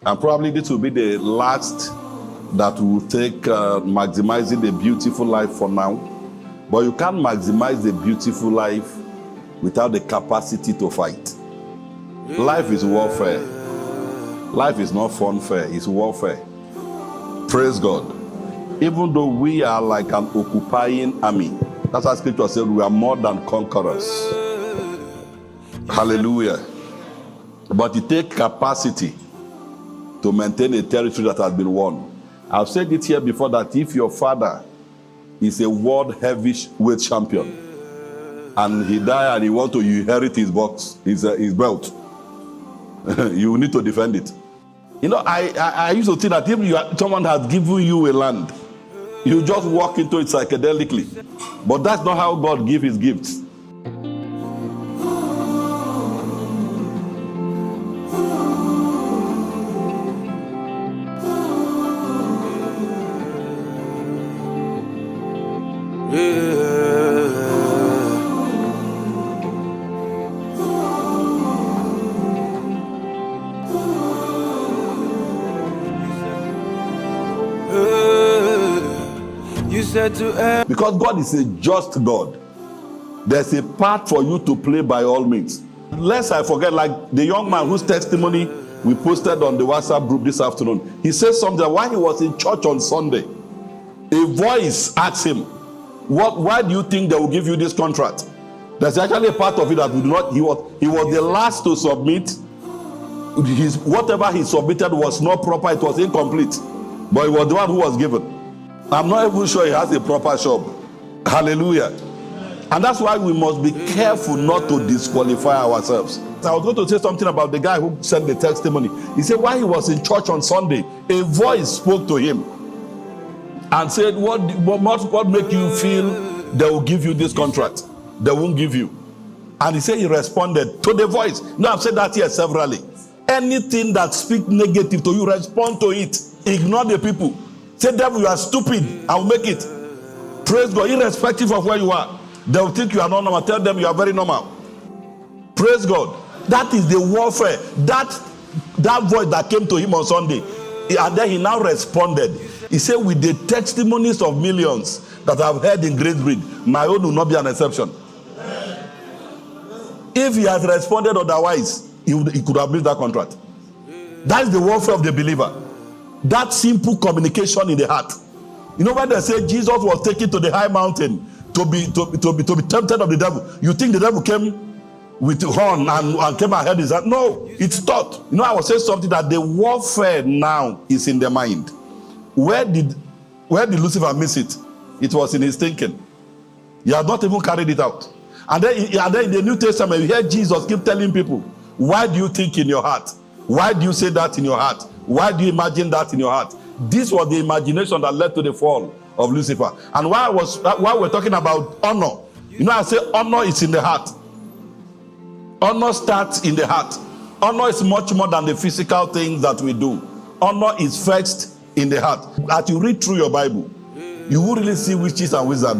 And probably this will be the last that will take maximizing the beautiful life for now. But you can't maximize the beautiful life without the capacity to fight. Life is warfare. Life is not funfair, it's warfare. Praise God. Even though we are like an occupying army, that's what scripture said, we are more than conquerors. Hallelujah. But it takes capacity to maintain a territory that has been won. I've said it here before that if your father is a world heavyweight champion and he died and he wants to inherit his box, his belt, you need to defend it. You know, I used to think that if someone has given you a land, you just walk into it psychedelically. But that's not how God gives his gifts. Because God is a just God. There's a part for you to play by all means. Lest I forget, like the young man whose testimony we posted on the WhatsApp group this afternoon. He said something while he was in church on Sunday. A voice asked him, why do you think they will give you this contract? There's actually a part of it that would not, he was the last to submit. Whatever he submitted was not proper, it was incomplete. But he was the one who was given. I'm not even sure he has a proper job. Hallelujah. And that's why we must be careful not to disqualify ourselves. I was going to say something about the guy who sent the testimony. He said while he was in church on Sunday, a voice spoke to him and said, what make you feel they will give you this contract? They won't give you. And he said he responded to the voice. Now I've said that here severally. Anything that speaks negative to you, respond to it. Ignore the people. Say, devil, you are stupid. I'll make it. Praise God. Irrespective of where you are, they will think you are not normal. Tell them you are very normal. Praise God. That is the warfare. That voice that came to him on Sunday. And then he now responded. He said, with the testimonies of millions that I've heard in Gracebreed, my own will not be an exception. If he has responded otherwise, he could have missed that contract. That's the warfare of the believer. That simple communication in the heart. You know when they say Jesus was taken to the high mountain to be tempted of the devil, you think the devil came with the horn and came and held his hand? No, it's taught. You know, I was saying something that the warfare now is in the mind. Where did Lucifer miss it? It was in his thinking. He had not even carried it out. And then in the New Testament, you hear Jesus keep telling people, why do you think in your heart? Why do you say that in your heart? Why do you imagine that in your heart? This was the imagination that led to the fall of Lucifer. And while we're talking about honor, you know, I say honor is in the heart. Honor starts in the heart. Honor is much more than the physical things that we do. Honor is first in the heart. As you read through your Bible, you will really see witches and wizards.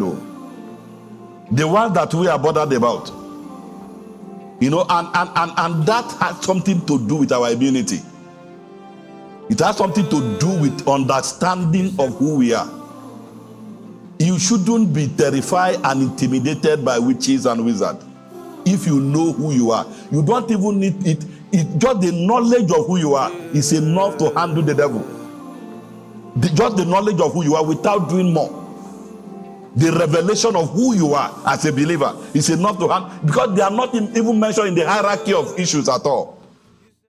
The ones that we are bothered about. You know, and that has something to do with our immunity. It has something to do with understanding of who we are. You shouldn't be terrified and intimidated by witches and wizards. If you know who you are, you don't even need it. Just the knowledge of who you are is enough to handle the devil. Just the knowledge of who you are without doing more. The revelation of who you are as a believer is enough to handle, because they are not even mentioned in the hierarchy of issues at all.